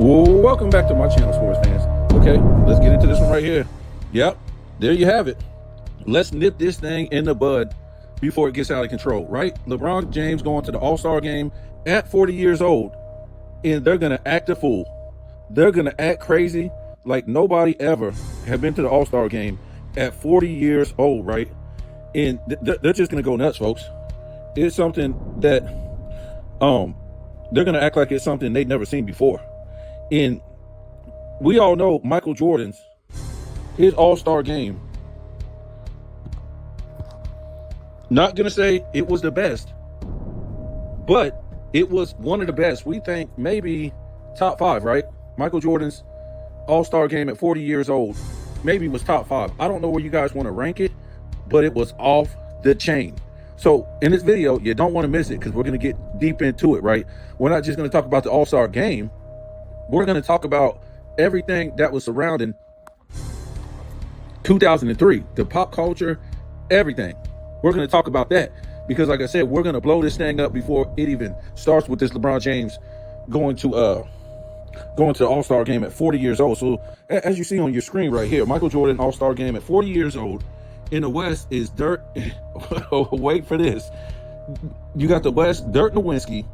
Welcome back to my channel, sports fans. Okay, let's get into this one right here. Yep, there you have it. Let's nip this thing in the bud before it gets out of control, right? LeBron James going to the All-Star game at 40 years old, and they're going to act a fool. They're going to act crazy like nobody ever have been to the All-Star game at 40 years old, right? And they're just going to go nuts, folks. It's something that they're going to act like it's something they've never seen before. And we all know Michael Jordan's, his All-Star game. Not going to say it was the best, but it was one of the best. We think maybe top 5, right? Michael Jordan's All-Star game at 40 years old maybe was top 5. I don't know where you guys want to rank it, but it was off the chain. So in this video, you don't want to miss it because we're going to get deep into it, right? We're not just going to talk about the All-Star game. We're going to talk about everything that was surrounding 2003, the pop culture, everything. We're going to talk about that because, like I said, we're going to blow this thing up before it even starts with this LeBron James going to the All-Star game at 40 years old. So as you see on your screen right here, Michael Jordan All-Star game at 40 years old. In the West is Dirt. Wait for this. You got the West, Dirk Nowitzki,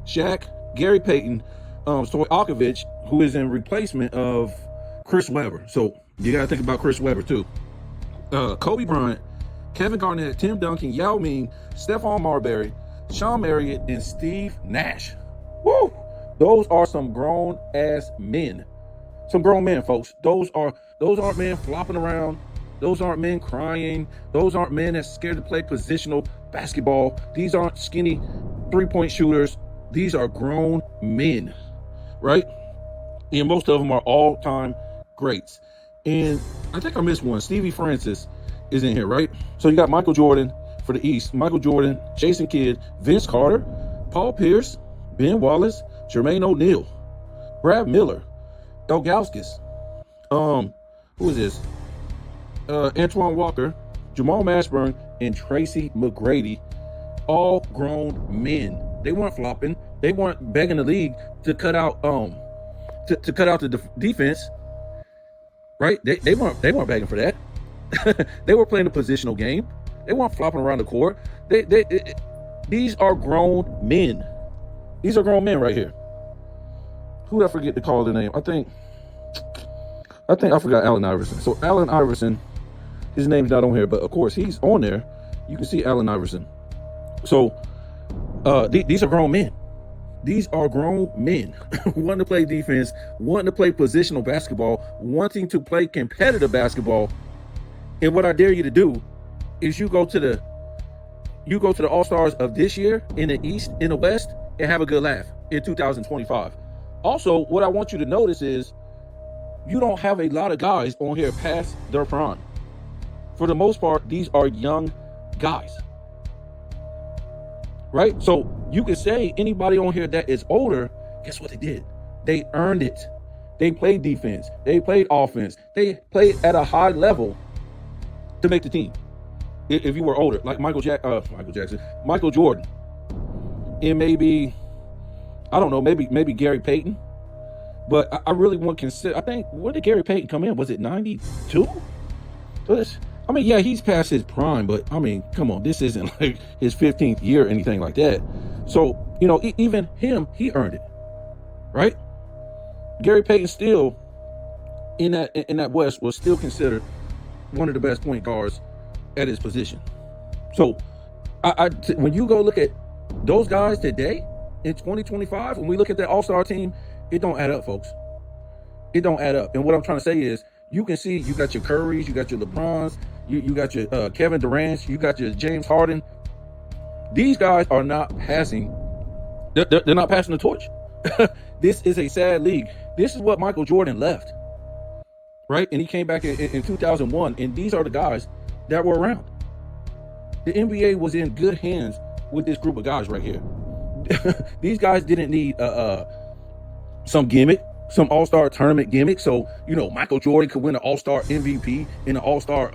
Shaq, Gary Payton, Stojakovic, who is in replacement of Chris Webber. So you got to think about Chris Webber too. Kobe Bryant, Kevin Garnett, Tim Duncan, Yao Ming, Stephon Marbury, Sean Marriott, and Steve Nash. Woo! Those are some grown ass men. Some grown men, folks. Those aren't men flopping around. Those aren't men crying. Those aren't men that's scared to play positional basketball. These aren't skinny three-point shooters. These are grown men, right? And most of them are all-time greats. And I think I missed one. Stevie Francis is in here, right? So you got Michael Jordan for the East. Michael Jordan, Jason Kidd, Vince Carter, Paul Pierce, Ben Wallace, Jermaine O'Neal, Brad Miller, Elgauskas. Who is this? Antoine Walker, Jamal Mashburn, and Tracy McGrady, all grown men. They weren't flopping. They weren't begging the league to cut out to cut out the defense. Right? They weren't begging for that. They were playing a positional game. They weren't flopping around the court. These are grown men. These are grown men right here. Who did I forget to call the name? I think I forgot Allen Iverson. So Allen Iverson, his name's not on here, but of course he's on there. You can see Allen Iverson. So these are grown men. These are grown men wanting to play defense, wanting to play positional basketball, wanting to play competitive basketball. And what I dare you to do is you go to the All-Stars of this year in the East, in the West, and have a good laugh in 2025. Also, what I want you to notice is you don't have a lot of guys on here past their prime. For the most part, these are young guys. Right? So you could say anybody on here that is older, guess what they did? They earned it. They played defense. They played offense. They played at a high level to make the team. If you were older, like Michael Jackson, Michael Jordan, and maybe, I don't know, maybe Gary Payton. But I really want to consider, I think, when did Gary Payton come in? Was it 92? So I mean, yeah, he's past his prime, but I mean, come on, this isn't like his 15th year or anything like that. So, you know, even him, he earned it, right? Gary Payton still, in that West, was still considered one of the best point guards at his position. So, when you go look at those guys today, in 2025, when we look at that All-Star team, it don't add up, folks. It don't add up. And what I'm trying to say is, you can see you got your Currys, you got your LeBrons, you got your Kevin Durant's, you got your James Harden. These guys are not passing. They're not passing the torch. This is a sad league. This is what Michael Jordan left, right? And he came back in 2001. And these are the guys that were around. The NBA was in good hands with this group of guys right here. These guys didn't need some gimmick, some all-star tournament gimmick. So, you know, Michael Jordan could win an all-star MVP in an all-star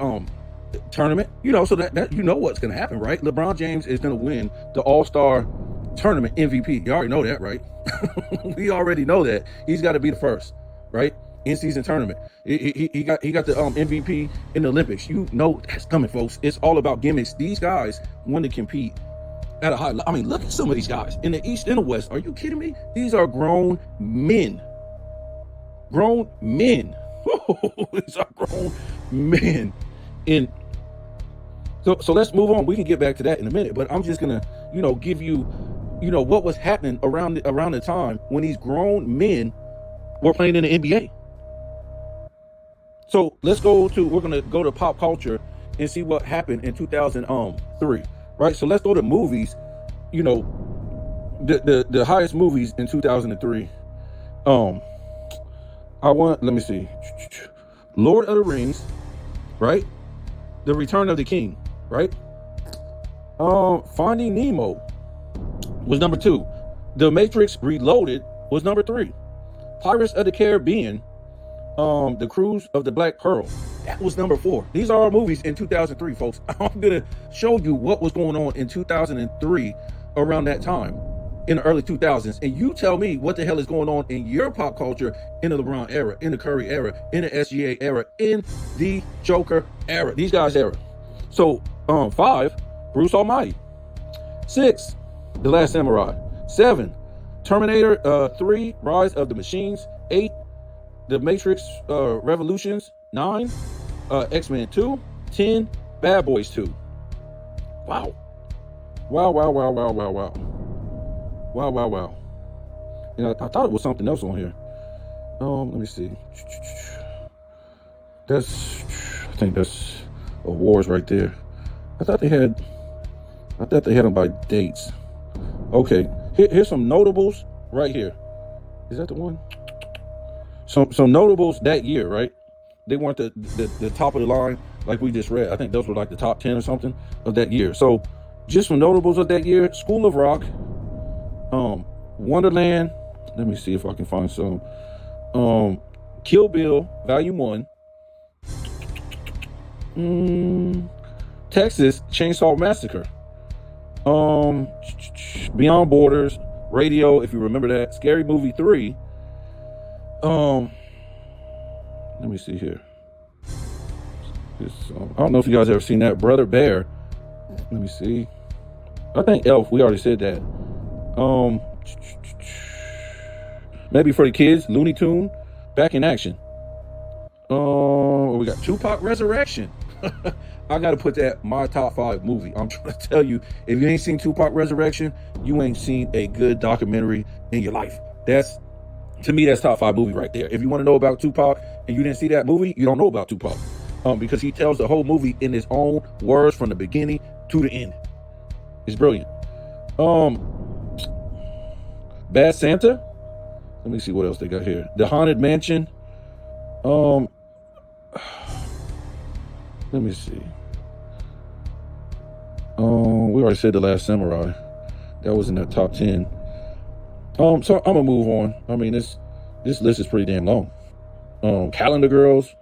tournament, you know, so that you know what's going to happen, right? LeBron James is going to win the all-star tournament MVP. You already know that, right? We already know that. He's got to be the first, right? In-season tournament. He got the MVP in the Olympics. You know that's coming, folks. It's all about gimmicks. These guys want to compete at a high level. I mean, look at some of these guys in the East and the West. Are you kidding me? These are grown men. Grown men. These are grown men. And so let's move on. We can get back to that in a minute, but I'm just gonna, give you, what was happening around the time when these grown men were playing in the NBA. So we're gonna go to pop culture and see what happened in 2003, right? So let's go to movies. The highest movies in 2003. Let me see, Lord of the Rings, right? The Return of the King, right? Finding Nemo was number 2. The Matrix Reloaded was number 3. Pirates of the Caribbean, The Cruise of the Black Pearl, that was number 4. These are our movies in 2003, folks. I'm gonna show you what was going on in 2003 around that time in the early 2000s, and you tell me what the hell is going on in your pop culture in the LeBron era, in the Curry era, in the SGA era, in the Joker era, these guys era. So 5, Bruce Almighty. 6, The Last Samurai. 7, Terminator 3, Rise of the Machines. 8, The Matrix Revolutions. 9, X-Men 2. 10, Bad Boys 2. Wow. Wow. I thought it was something else on here. Let me see. I think that's awards right there. I thought they had them by dates. Okay, here's some notables right here. Is that the one? Some notables that year, right? They weren't the top of the line like we just read. I think those were like the top 10 or something of that year. So just some notables of that year: School of Rock, Wonderland. Let me see if I can find some. Kill Bill Volume 1. Texas Chainsaw Massacre. Beyond Borders, Radio, if you remember that. Scary Movie 3. Let me see here. I don't know if you guys ever seen that. Brother Bear. Let me see. I think Elf, we already said that. Maybe for the kids, Looney Tune, Back in Action. We got Tupac Resurrection. I gotta put that my top 5 movie. I'm trying to tell you, if you ain't seen Tupac Resurrection, you ain't seen a good documentary in your life. To me, that's top 5 movie right there. If you want to know about Tupac and you didn't see that movie, you don't know about Tupac. Because he tells the whole movie in his own words from the beginning to the end. It's brilliant. Bad Santa. Let me see what else they got here. The Haunted Mansion. Let me see. We already said The Last Samurai. That was in the top 10. So I'm gonna move on. I mean, this list is pretty damn long. Calendar Girls.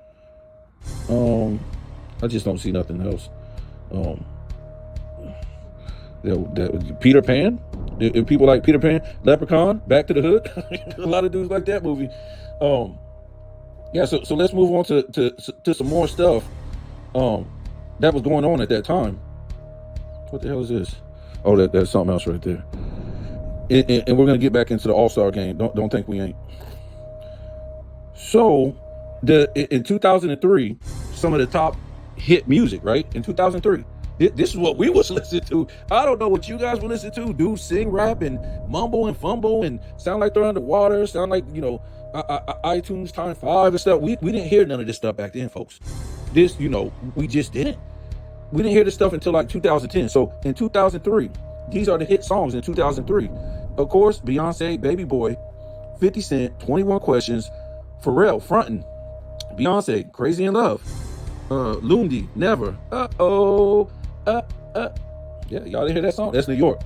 I just don't see nothing else. Peter Pan. If people like Peter Pan, Leprechaun, Back to the Hood. A lot of dudes like that movie. Yeah. So let's move on to some more stuff. That was going on at that time. What the hell is this? Oh, that's something else right there. And we're gonna get back into the All-Star game. Don't think we ain't. So, in 2003, some of the top hit music, right? In 2003, this is what we was listening to. I don't know what you guys were listening to. Dudes sing, rap, and mumble and fumble, and sound like they're underwater. Sound like iTunes Time 5 and stuff. We didn't hear none of this stuff back then, folks. This, we just didn't. We didn't hear this stuff until like 2010. So in 2003, these are the hit songs in 2003. Of course, Beyonce, Baby Boy, 50 Cent, 21 Questions, Pharrell, Frontin', Beyonce, Crazy in Love, Lundy, Never, yeah, y'all didn't hear that song? That's New York.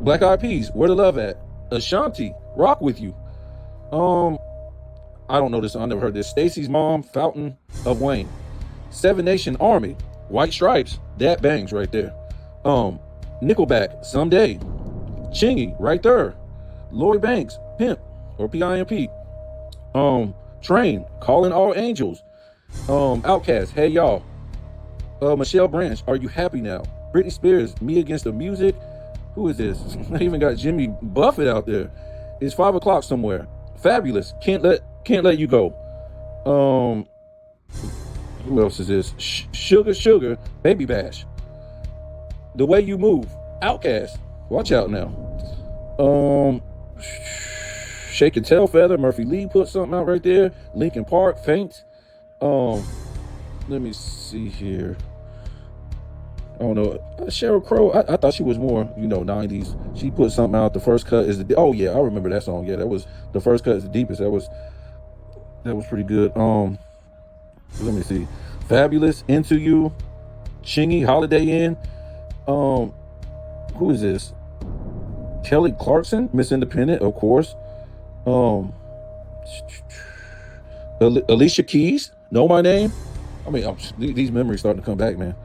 Black Eyed Peas, Where the Love At, Ashanti, Rock With You. I don't know this, I never heard this. Stacy's Mom, Fountain of Wayne, Seven Nation Army, White Stripes, that bangs right there. Nickelback, Someday, Chingy, right there. Lloyd Banks, Pimp, or P-I-M-P. Train, Calling All Angels. Outkast, Hey Y'all. Michelle Branch, Are You Happy Now? Britney Spears, Me Against the Music. Who is this? I even got Jimmy Buffett out there. It's 5 o'clock somewhere. Fabulous, Can't Let You Go. Who else is this? Sugar, Baby Bash. The Way You Move, Outkast. Watch out now. Shake and Tail Feather, Murphy Lee put something out right there. Linkin Park, Faint. Let me see here. I don't know. Sheryl Crow, I thought she was more, 90s. She put something out. The First Cut is oh yeah, I remember that song. Yeah, that was The First Cut is the Deepest. That was pretty good. Let me see. Fabulous, Into You, Chingy, Holiday Inn. Who is this? Kelly Clarkson, Miss Independent, of course. Alicia Keys, Know My Name. I mean, these memories starting to come back, man.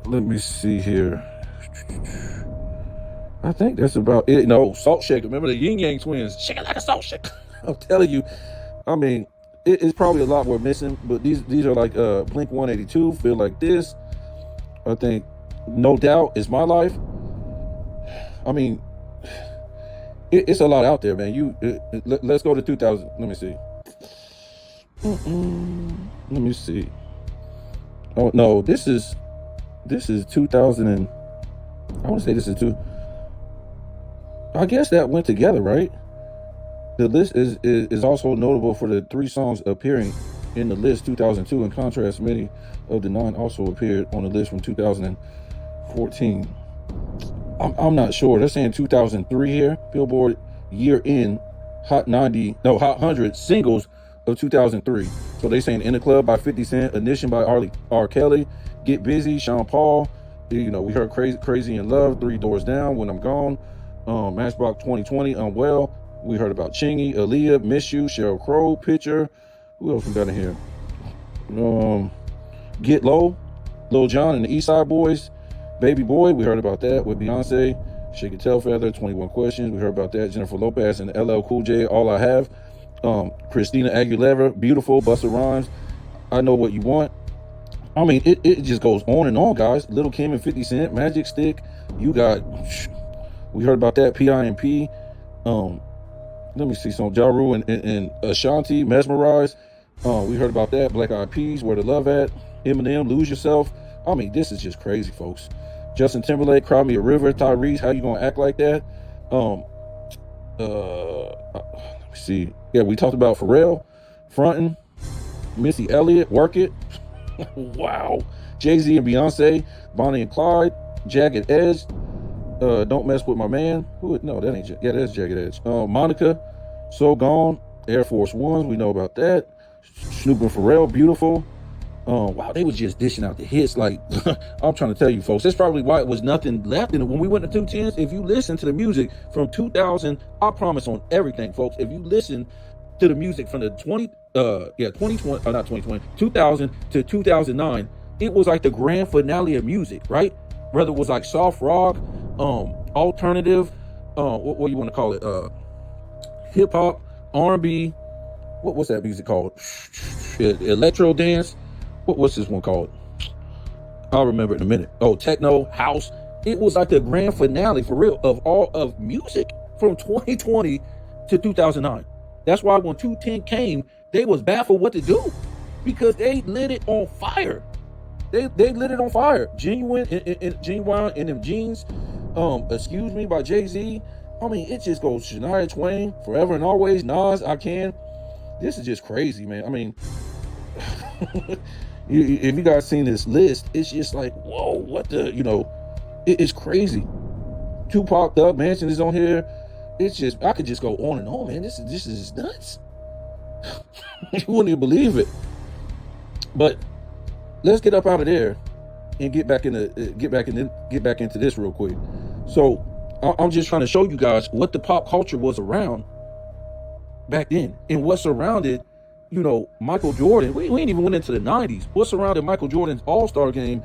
Let me see here. I think that's about it. No, Salt Shaker. Remember the Yin Yang Twins? Shake it like a salt shaker. I'm telling you. I mean, it's probably a lot we're missing, but these are like Blink 182, Feel Like This. I think No Doubt Is My Life. I mean, it's a lot out there, man. Let's go to 2000. Let me see. Let me see. Oh no, this is 2000 and I want to say this is I guess that went together, right? The list is also notable for the 3 songs appearing in the list 2002. In contrast, many of the 9 also appeared on the list from 2014. I'm not sure. They're saying 2003 here. Billboard year in Hot 100 singles of 2003. So they saying In the Club by 50 Cent, Ignition by R. Kelly, Get Busy, Sean Paul. We heard Crazy in Love, 3 Doors Down, When I'm Gone. Matchbox 2020, Unwell. We heard about Chingy, Aaliyah, Miss You, Sheryl Crow, Picture. Who else we got in here? Get Low, Lil Jon and the East Side Boys. Baby Boy, we heard about that with Beyonce. Shake and Tail Feather, 21 Questions. We heard about that. Jennifer Lopez and LL Cool J, All I Have. Christina Aguilera, Beautiful, Busta Rhymes, I Know What You Want. I mean, it just goes on and on, guys. Little Kim and 50 Cent, Magic Stick. We heard about that. P.I.M.P. Let me see some Ja Rule and Ashanti, Mesmerize. We heard about that. Black Eyed Peas, Where the Love At. Eminem, Lose Yourself. I mean, this is just crazy, folks. Justin Timberlake, Cry Me a River. Tyrese, How You Gonna Act Like That? Let me see. Yeah, we talked about Pharrell, Frontin', Missy Elliott, Work It. Wow. Jay-Z and Beyonce, Bonnie and Clyde, Jagged Edge, Don't Mess With My Man. No, that ain't. Yeah, that's Jagged Edge. Monica, So Gone, Air Force Ones. We know about that. Snoop and Pharrell, Beautiful. Wow, they was just dishing out the hits. Like, I'm trying to tell you, folks, that's probably why it was nothing left in it. When we went to 210s, if you listen to the music from 2000, I promise on everything, folks, if you listen to the music from the 2000 to 2009, it was like the grand finale of music, right? Whether it was like soft rock, alternative, what you want to call it, hip hop, R&B, what's that music called? Electro dance. What's this one called? I'll remember in a minute. Oh, techno, house. It was like the grand finale, for real, of all of music from 2020 to 2009. That's why when 210 came, they was baffled what to do, because they lit it on fire. They lit it on fire. Genuine in them jeans. Excuse Me by Jay-Z. I mean, it just goes Shania Twain, Forever and Always, Nas, I Can. This is just crazy, man. I mean, if you guys seen this list, it's just like, whoa, what the, it's crazy. Tupac, Thug Mansion is on here. It's just, I could just go on and on, man. This is nuts. You wouldn't even believe it. But let's get up out of there and get back into this real quick. So I'm just trying to show you guys what the pop culture was around back then and what surrounded, Michael Jordan. We ain't even went into the 90s. What surrounded Michael Jordan's All-Star game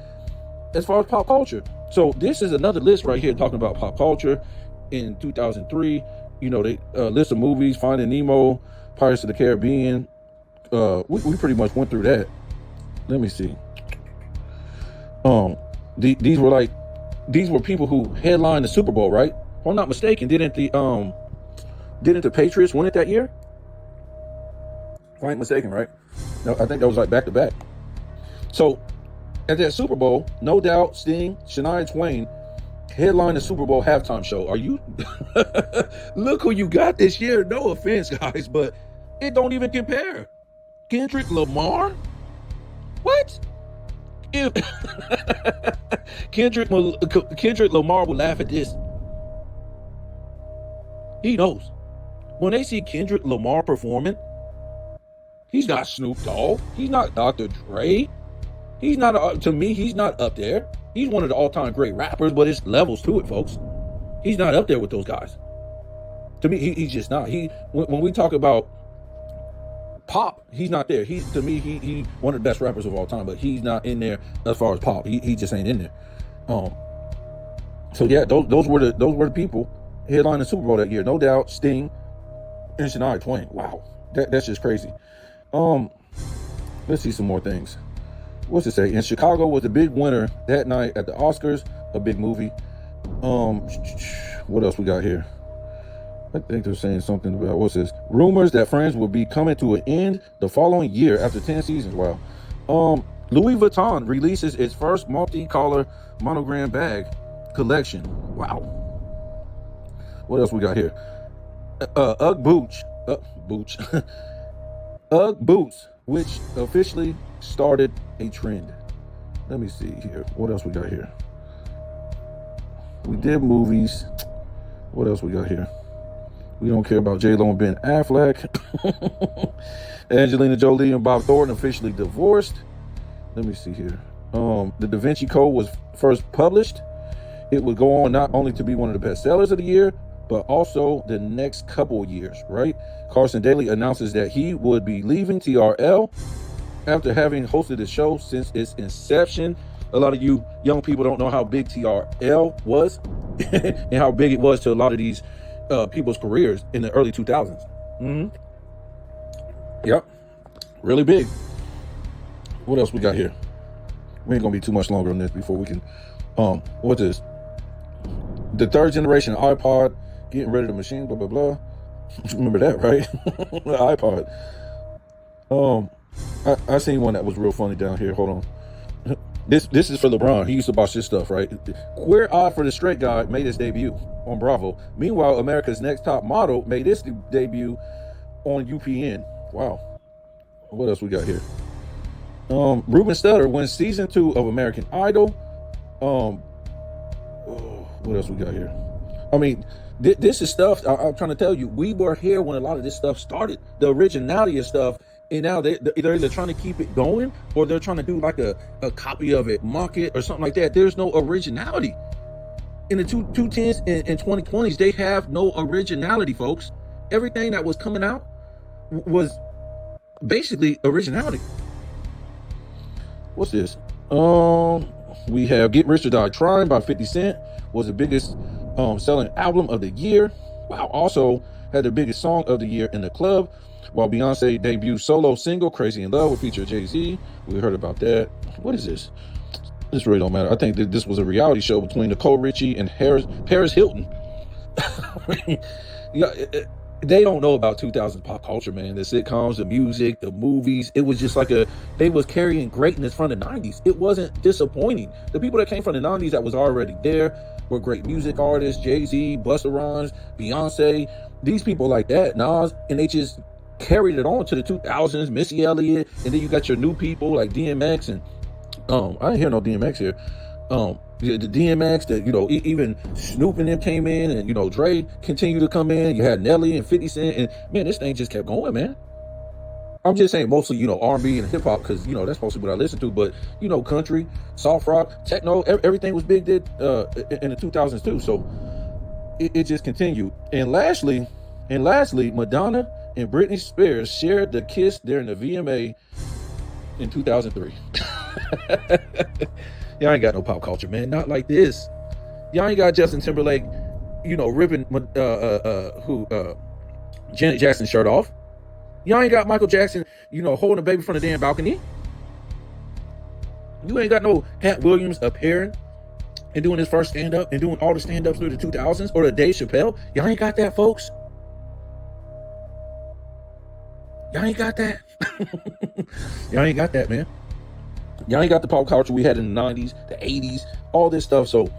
as far as pop culture. So this is another list right here talking about pop culture in 2003. You know, they list of movies: Finding Nemo, Pirates of the Caribbean. We pretty much went through that. Let me see. These were people who headlined the Super Bowl, right? If I'm not mistaken, didn't the Patriots win it that year? If I ain't mistaken, right? No, I think that was like back to back. So at that Super Bowl, no doubt, Sting, Shania Twain headlined the Super Bowl halftime show. Are you? Look who you got this year. No offense, guys, but it don't even compare. Kendrick Lamar? What? If Kendrick Lamar will laugh at this. He knows. When they see Kendrick Lamar performing, he's not Snoop Dogg. He's not Dr. Dre. He's not, to me, he's not up there. He's one of the all-time great rappers, but it's levels to it, folks. He's not up there with those guys. To me, he's just not. When we talk about pop, he's not there. He one of the best rappers of all time, but he's not in there as far as pop. He just ain't in there. So yeah, those were the people headlining the Super Bowl that year. No doubt, Sting and Shania Twain. Wow, that's just crazy. Let's see some more things. What's it say? In Chicago was the big winner that night at the Oscars, a big movie. What else we got here? I think they're saying something about, what's this? Rumors that Friends will be coming to an end the following year after 10 seasons. Wow. Louis Vuitton releases its first multi-color monogram bag collection. Wow. What else we got here? Ugg boots, Ugg boots, which officially started a trend. Let me see here. What else we got here? We did movies. What else we got here? We don't care about J-Lo and Ben Affleck. Angelina Jolie and Bob Thornton officially divorced. Let me see here. The Da Vinci Code was first published. It would go on not only to be one of the best sellers of the year, but also the next couple of years, right? Carson Daly announces that he would be leaving TRL after having hosted the show since its inception. A lot of you young people don't know how big TRL was and how big it was to a lot of these people's careers in the early 2000s. Yep, really big. What else we got here? We ain't gonna be too much longer on this before we can. What's this? The third generation iPod getting rid of the machine. Blah blah blah. Remember that, right? The iPod. I seen one that was real funny down here. Hold on. This is for LeBron. He used to watch this stuff, right? Queer Eye for the Straight Guy made his debut on Bravo. Meanwhile, America's Next Top Model made its debut on UPN. Wow. What else we got here? Ruben Studdard wins season 2 of American Idol. What else we got here? I mean, this is stuff I'm trying to tell you. We were here when a lot of this stuff started. The originality of stuff. And now they're either trying to keep it going or they're trying to do like a copy of it, mock it or something like that. There's no originality. In the 2010s and 2020s, they have no originality, folks. Everything that was coming out was basically originality. What's this? We have Get Rich or Die Trying by 50 Cent was the biggest selling album of the year. Wow, also had the biggest song of the year in the club. While Beyonce debuted solo single Crazy in Love, would feature Jay-Z. We heard about that. What is this? This really don't matter. I think that this was a reality show between Nicole Richie and Paris Hilton. They don't know about 2000s pop culture, man. The sitcoms, the music, the movies. It was just like they was carrying greatness from the 90s. It wasn't disappointing. The people that came from the 90s that was already there were great music artists. Jay-Z, Busta Rhymes, Beyonce. These people like that, Nas, and they just carried it on to the 2000s, Missy Elliott, and then you got your new people like DMX and I didn't hear no DMX here. The DMX that, you know, even Snoop and them came in, and, you know, Dre continued to come in. You had Nelly and 50 Cent, and man, this thing just kept going, man. I'm just saying mostly, you know, R&B and hip hop, because, you know, that's mostly what I listen to, but, you know, country, soft rock, techno, everything was big in the 2000s too. So it just continued. And lastly, Madonna and Britney Spears shared the kiss during the VMA in 2003. Y'all ain't got no pop culture, man. Not like this. Y'all ain't got Justin Timberlake, ripping Janet Jackson's shirt off. Y'all ain't got Michael Jackson, holding a baby from the damn balcony. You ain't got no Pat Williams appearing and doing his first stand-up and doing all the stand-ups through the 2000s or the Dave Chappelle. Y'all ain't got that, folks. Y'all ain't got that. Y'all ain't got that, man. Y'all ain't got the pop culture we had in the 90s, the 80s, all this stuff. So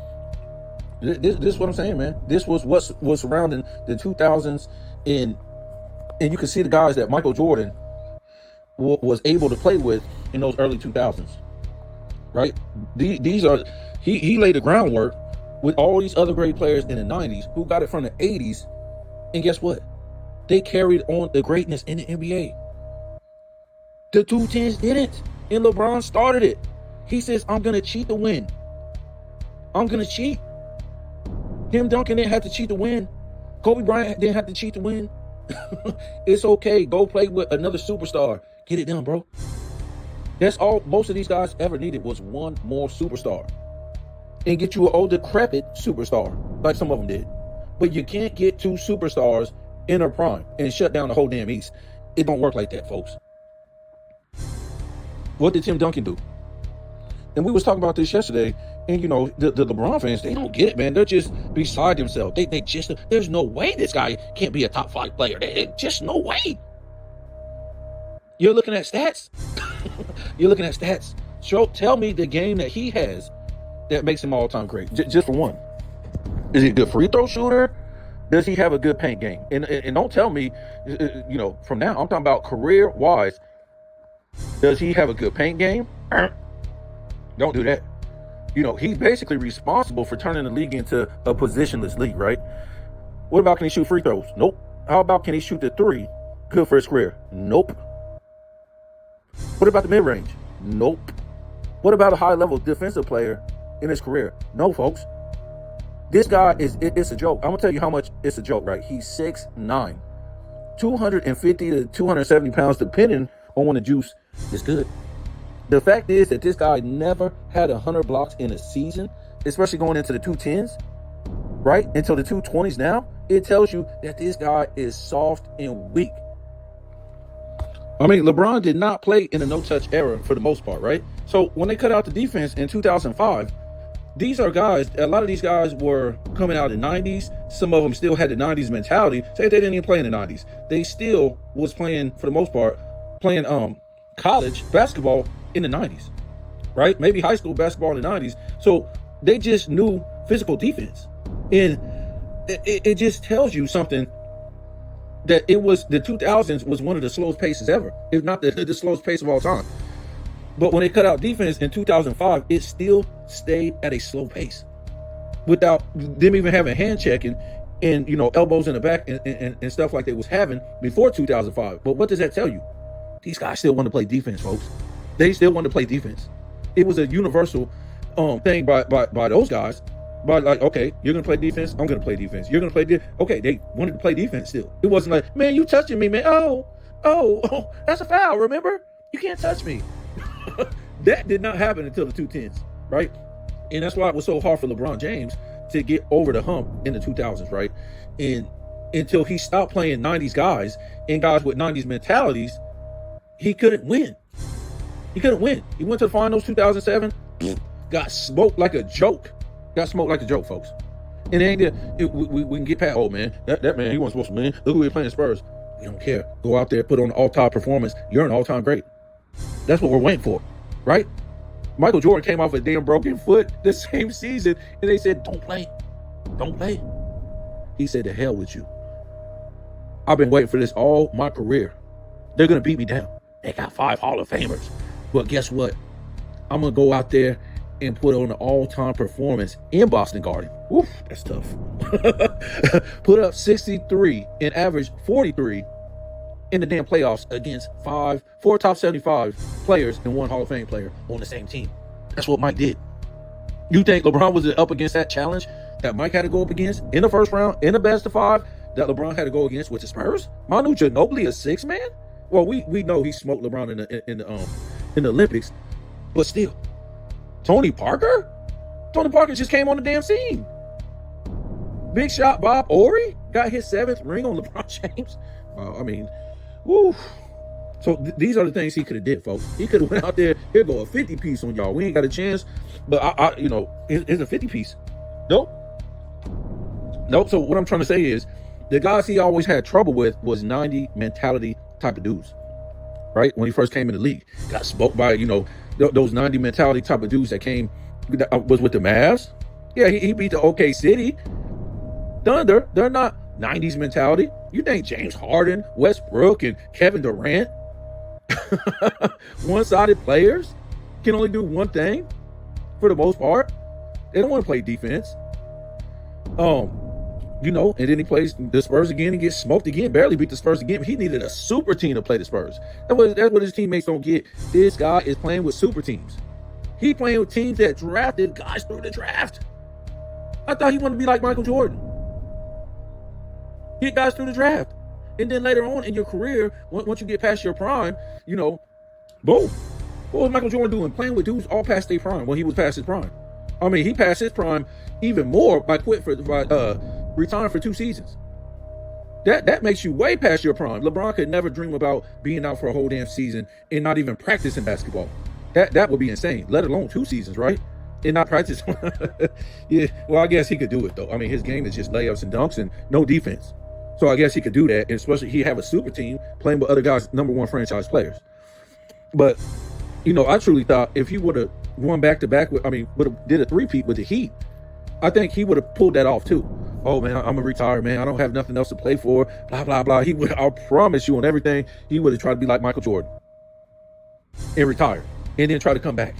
this is what I'm saying, man. This was what was surrounding the 2000s, and you can see the guys that Michael Jordan was able to play with in those early 2000s, right? These are he laid the groundwork with all these other great players in the 90s who got it from the 80s, and guess what? They carried on the greatness in the NBA. The 210s didn't, and LeBron started it. He says, "I'm gonna cheat to win. I'm gonna cheat." Tim Duncan didn't have to cheat to win. Kobe Bryant didn't have to cheat to win. It's okay. Go play with another superstar. Get it done, bro. That's all most of these guys ever needed was one more superstar. And get you an old decrepit superstar, like some of them did. But you can't get two superstars in their prime and shut down the whole damn East. It don't work like that, folks. What did Tim Duncan do? And we was talking about this yesterday. And the LeBron fans, they don't get it, man. They're just beside themselves. They just, there's no way this guy can't be a top 5 player. Just no way. You're looking at stats. You're looking at stats. Tell me the game that he has that makes him all-time great. Just for one. Is he a good free throw shooter? Does he have a good paint game? And don't tell me, from now, I'm talking about career-wise. Does he have a good paint game? Don't do that. He's basically responsible for turning the league into a positionless league, right? What about, can he shoot free throws? Nope. How about, can he shoot the 3? Good for his career? Nope. What about the mid-range? Nope. What about a high-level defensive player in his career? No, folks. This guy it's a joke. I'm going to tell you how much it's a joke, right? He's 6'9", 250 to 270 pounds, depending on when the juice is good. The fact is that this guy never had 100 blocks in a season, especially going into the 210s, right? Until the 220s now. It tells you that this guy is soft and weak. I mean, LeBron did not play in a no-touch era for the most part, right? So when they cut out the defense in 2005, these are guys, a lot of these guys were coming out in the 90s. Some of them still had the 90s mentality. Say they didn't even play in the 90s. They still was playing, for the most part, playing college basketball in the 90s, right? Maybe high school basketball in the 90s. So they just knew physical defense. And it just tells you something, that it was, the 2000s was one of the slowest paces ever, if not the slowest pace of all time. But when they cut out defense in 2005, it still stayed at a slow pace without them even having hand checking and, elbows in the back and stuff like they was having before 2005. But what does that tell you? These guys still want to play defense, folks. They still want to play defense. It was a universal thing by those guys. But like, okay, you're going to play defense. I'm going to play defense. You're going to play okay, they wanted to play defense still. It wasn't like, man, you touching me, man. Oh, that's a foul, remember? You can't touch me. That did not happen until the 210s, right? And that's why it was so hard for LeBron James to get over the hump in the 2000s, right? And until he stopped playing 90s guys and guys with 90s mentalities, he couldn't win. He couldn't win. He went to the finals 2007, got smoked like a joke. Got smoked like a joke, folks. And then we can get past, oh man, that man, he wasn't supposed to win. Look who we're playing Spurs. We don't care. Go out there, put on an all-time performance. You're an all-time great. That's what we're waiting for, right? Michael Jordan came off a damn broken foot the same season, and they said, don't play. Don't play. He said, to hell with you. I've been waiting for this all my career. They're going to beat me down. They got 5 Hall of Famers. But guess what? I'm going to go out there and put on an all-time performance in Boston Garden. Oof, that's tough. Put up 63 and average 43 in the damn playoffs against 4 top 75 players and 1 Hall of Fame player on the same team. That's what Mike did. You think LeBron was up against that challenge that Mike had to go up against in the first round, in the best of 5, that LeBron had to go against with the Spurs? Manu Ginobili, a 6 man? Well, we know he smoked LeBron in the Olympics, but still, Tony Parker? Tony Parker just came on the damn scene. Big shot Bob Orry got his 7th ring on LeBron James. I mean, woo. So these are the things he could have did, folks. He could have went out there, here go a 50 piece on y'all. We ain't got a chance, but it's a 50 piece. Nope. So what I'm trying to say is, the guys he always had trouble with was 90 mentality type of dudes, right? When he first came in the league, got spoke by, those 90 mentality type of dudes that was with the Mavs. Yeah, he beat the OK City Thunder. They're not 90s mentality. You think James Harden, Westbrook, and Kevin Durant, one-sided players, can only do one thing for the most part? They don't want to play defense. And then he plays the Spurs again and gets smoked again, barely beat the Spurs again. He needed a super team to play the Spurs. That's what his teammates don't get. This guy is playing with super teams. He playing with teams that drafted guys through the draft. I thought he wanted to be like Michael Jordan. Hit guys through the draft. And then later on in your career, once you get past your prime, boom. What was Michael Jordan doing? Playing with dudes all past their prime when he was past his prime. I mean, he passed his prime even more by retiring for 2 seasons. That makes you way past your prime. LeBron could never dream about being out for a whole damn season and not even practicing basketball. That would be insane, let alone 2 seasons, right? And not practice. Yeah, well, I guess he could do it, though. I mean, his game is just layups and dunks and no defense. So I guess he could do that, and especially he have a super team playing with other guys' #1 franchise players. But, I truly thought if he would have won back-to-back, would have did a 3-peat with the Heat, I think he would have pulled that off too. Oh man, I'm gonna retire, man. I don't have nothing else to play for. Blah blah blah. I promise you on everything, he would have tried to be like Michael Jordan and retire, and then try to come back.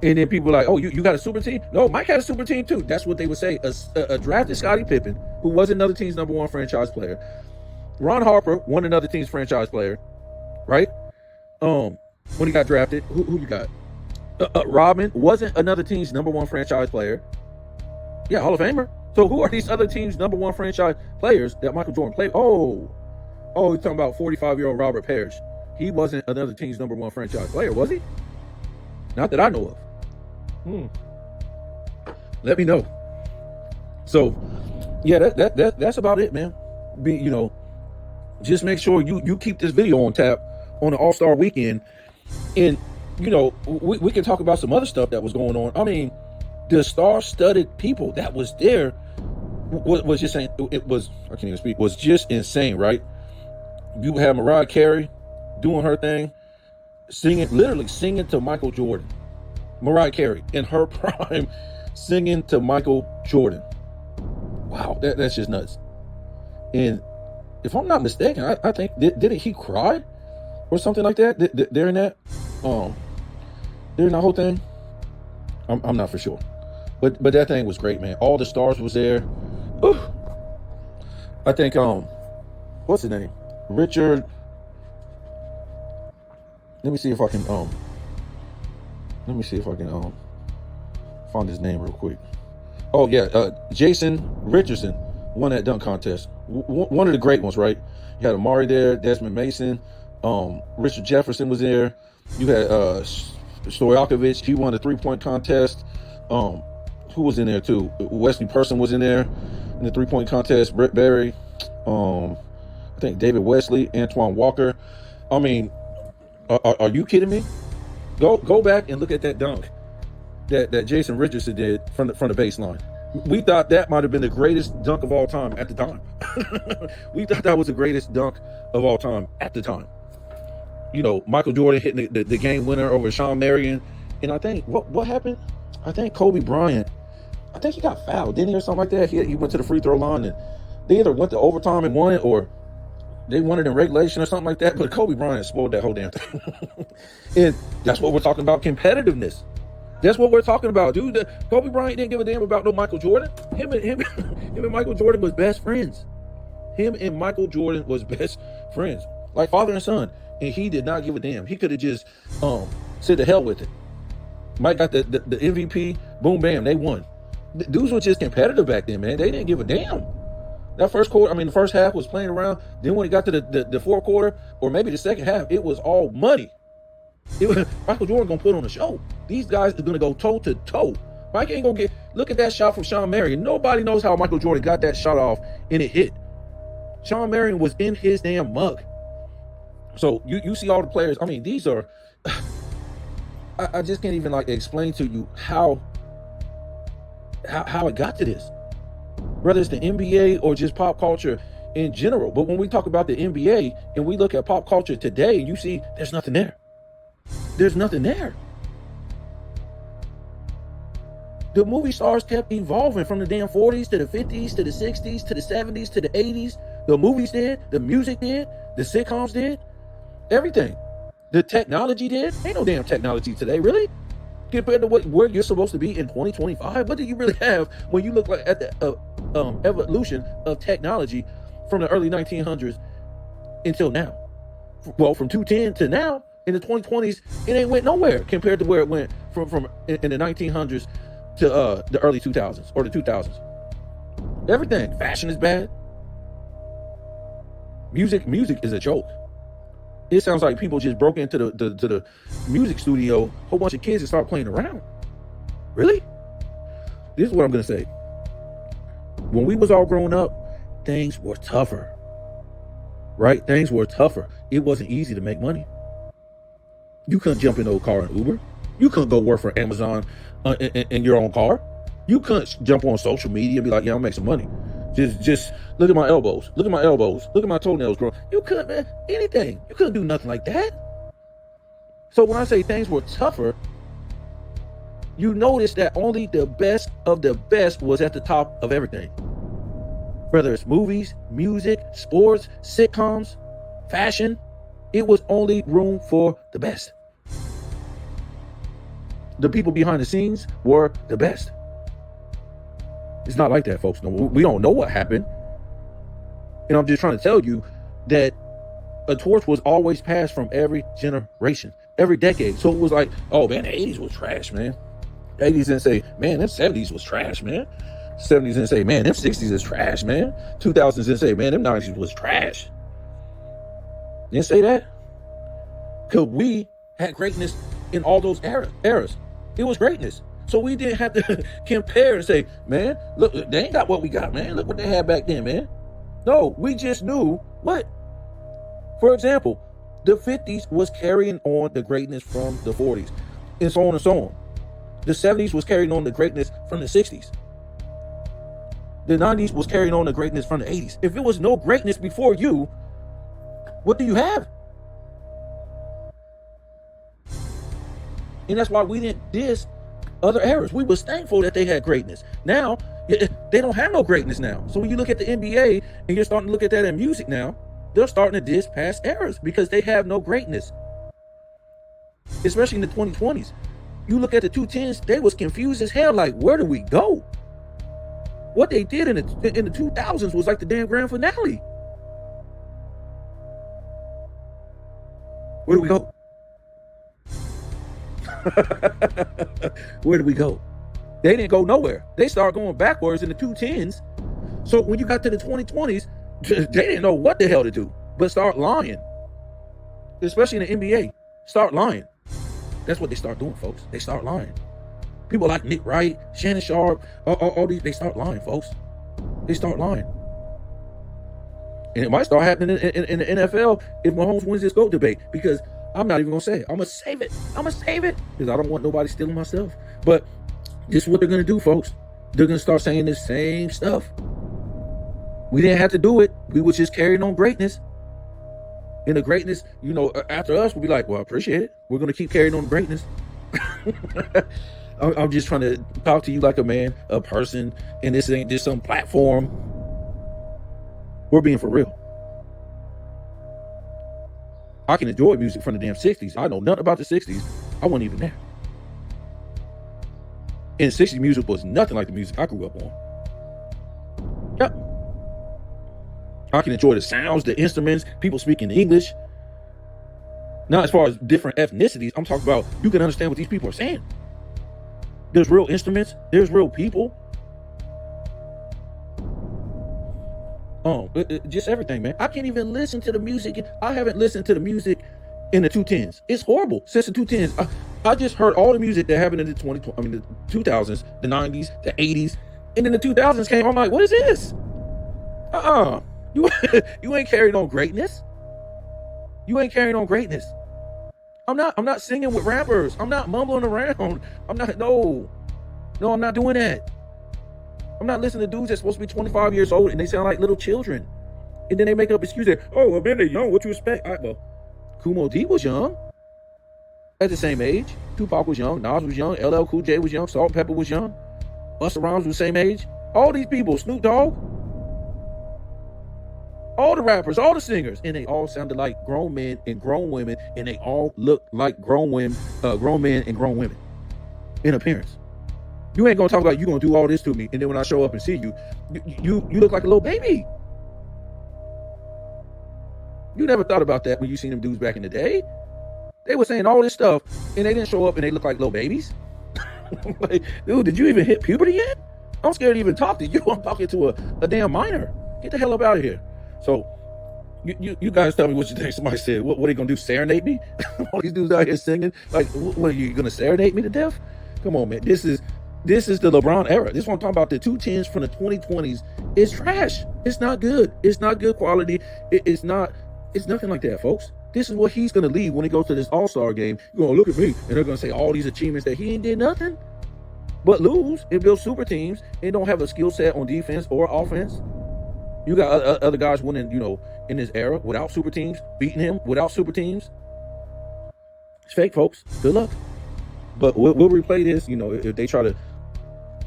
And then people are like, oh, you got a super team? No, Mike had a super team too. That's what they would say. A drafted Scottie Pippen, who was another team's #1 franchise player. Ron Harper, won another team's franchise player, right? When he got drafted, who you got? Rodman wasn't another team's #1 franchise player. Yeah, Hall of Famer. So who are these other teams' #1 franchise players that Michael Jordan played? Oh, he's talking about 45-year-old Robert Parrish. He wasn't another team's #1 franchise player, was he? Not that I know of. Let me know. So, yeah, that's about it, man. Just make sure you keep this video on tap on the All-Star weekend, and we can talk about some other stuff that was going on. I mean, the star-studded people that was there was just saying it was. I can't even speak. Was just insane, right? You have Mariah Carey doing her thing, literally singing to Michael Jordan. Mariah Carey in her prime, singing to Michael Jordan. Wow, that's just nuts. And if I'm not mistaken, I think didn't he cry or something like that during that whole thing? I'm not for sure. But that thing was great, man. All the stars was there. Ooh. I think what's his name? Richard. Let me see if I can find his name real quick. Oh yeah, Jason Richardson won that dunk contest. One of the great ones, right? You had Amari there, Desmond Mason, Richard Jefferson was there. You had Stojakovic, he won the 3-point contest. Who was in there too? Wesley Person was in there in the 3-point contest. Brett Berry, I think David Wesley, Antoine Walker. I mean, are you kidding me? Go back and look at that dunk that Jason Richardson did from the baseline. We thought that might have been the greatest dunk of all time at the time. We thought that was the greatest dunk of all time at the time. Michael Jordan hitting the game winner over Sean Marion. And I think, what happened? I think Kobe Bryant, I think he got fouled, didn't he, or something like that? He went to the free throw line, and they either went to overtime and won it, or they won it in regulation or something like that. But Kobe Bryant spoiled that whole damn thing. And that's what we're talking about, competitiveness. That's what we're talking about, dude. Kobe Bryant didn't give a damn about no Michael Jordan. Him and Michael Jordan was best friends. Like father and son. And he did not give a damn. He could have just said the hell with it. Mike got the MVP, boom, bam, they won. Dudes were just competitive back then, man. They didn't give a damn. That the first half was playing around. Then when it got to the fourth quarter, or maybe the second half, it was all money. Michael Jordan gonna put on a show. These guys are gonna go toe to toe. Mike ain't gonna look at that shot from Shawn Marion. Nobody knows how Michael Jordan got that shot off and it hit. Shawn Marion was in his damn mug. So you see all the players. I mean, these are I just can't even like explain to you how it got to this. Whether it's the NBA or just pop culture in general. But when we talk about the NBA and we look at pop culture today, you see there's nothing there. There's nothing there. The movie stars kept evolving from the damn 40s to the 50s to the 60s to the 70s to the 80s. The movies did, the music did, the sitcoms did, everything. The technology did. Ain't no damn technology today, really. Compared to where you're supposed to be in 2025, what do you really have when you look like at the evolution of technology from the early 1900s until now? Well, from 210 to now in the 2020s, it ain't went nowhere compared to where it went from in the 1900s to the early 2000s or the 2000s. Everything. Fashion is bad. Music is a joke. It sounds like people just broke into the music studio, whole bunch of kids, and start playing around. Really? This is what I'm gonna say. When we was all growing up, things were tougher. Right? Things were tougher. It wasn't easy to make money. You couldn't jump in no car and Uber. You couldn't go work for Amazon in your own car. You couldn't jump on social media and be like, yeah, I'll make some money. Just look at my elbows. Look at my elbows. Look at my toenails growing. You couldn't, man, anything. You couldn't do nothing like that. So when I say things were tougher, you notice that only the best of the best was at the top of everything. Whether it's movies, music, sports, sitcoms, fashion, it was only room for the best. The people behind the scenes were the best. It's not like that, folks. No, we don't know what happened. And I'm just trying to tell you that a torch was always passed from every generation, every decade. So it was like, oh man, the 80s was trash, man. The 80s didn't say, man, them 70s was trash, man. 70s didn't say, man, them 60s is trash, man. 2000s didn't say, man, them 90s was trash. Didn't say that. Because we had greatness in all those eras. It was greatness. So we didn't have to compare and say, man, look, they ain't got what we got, man. Look what they had back then, man. No, we just knew what. For example, the 50s was carrying on the greatness from the 40s, and so on and so on. The 70s was carrying on the greatness from the 60s. The 90s was carrying on the greatness from the 80s. If it was no greatness before you, what do you have? And that's why we didn't diss other eras. We was thankful that they had greatness. Now, they don't have no greatness now. So when you look at the NBA and you're starting to look at that in music now, they're starting to diss past eras because they have no greatness. Especially in the 2020s. You look at the 210s, they was confused as hell. Like, where do we go? What they did in the 2000s was like the damn grand finale. Where do we go? Where do we go? They didn't go nowhere. They started going backwards in the 210s. So when you got to the 2020s, they didn't know what the hell to do but start lying. Especially in the NBA. Start lying. That's what they start doing, folks. They start lying. People like Nick Wright, Shannon Sharp, all these, they start lying, folks. They start lying. And it might start happening in the NFL if Mahomes wins this GOAT debate, because I'm not even going to say it. I'm going to save it. I'm going to save it because I don't want nobody stealing myself. But this is what they're going to do, folks. They're going to start saying the same stuff. We didn't have to do it. We were just carrying on greatness. And the greatness, you know, after us, we'll be like, well, I appreciate it. We're going to keep carrying on greatness. I'm just trying to talk to you like a man, a person, and this ain't just some platform. We're being for real. I can enjoy music from the damn 60s. I know nothing about the 60s. I wasn't even there. And 60s music was nothing like the music I grew up on. Yep. I can enjoy the sounds, the instruments, people speaking English. Now, as far as different ethnicities, I'm talking about you can understand what these people are saying. There's real instruments. There's real people. Just everything, man. I can't even listen to the music. I haven't listened to the music in the 210s. It's horrible since the 210s. I just heard all the music that happened in the the 2000s, the 90s, the 80s, and then the 2000s came. I'm like, what is this? You you ain't carried on greatness. You ain't carrying on greatness. I'm not singing with rappers. I'm not mumbling around. I'm not I'm not doing that. I'm not listening to dudes that's supposed to be 25 years old and they sound like little children. And then they make up excuses. Oh, well, Ben, they're young. What you expect? Well, Kumo D was young at the same age. Tupac was young. Nas was young. LL Cool J was young. Salt Pepper was young. Busta Rhymes was the same age. All these people, Snoop Dogg, all the rappers, all the singers, and they all sounded like grown men and grown women, and they all looked like grown men and grown women in appearance. You ain't gonna talk about you gonna do all this to me, and then when I show up and see you, you look like a little baby. You never thought about that when you seen them dudes back in the day. They were saying all this stuff, and they didn't show up, and they look like little babies. Like, dude, did you even hit puberty yet? I'm scared to even talk to you. I'm talking to a damn minor. Get the hell up out of here. So, you guys tell me what you think. Somebody said, what are they gonna do? Serenade me? All these dudes out here singing. Like, what are you gonna serenade me to death? Come on, man. This is the LeBron era. This is what I'm talking about. The 210s from the 2020s is trash. It's not good. It's not good quality. It's nothing like that, folks. This is what he's gonna leave when he goes to this All-Star game. You're gonna look at me, and they're gonna say all these achievements that he ain't did nothing but lose and build super teams and don't have a skill set on defense or offense. You got other guys winning, in this era without super teams, beating him without super teams. It's fake, folks. Good luck. But we'll replay this, if they try to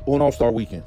on All-Star weekend.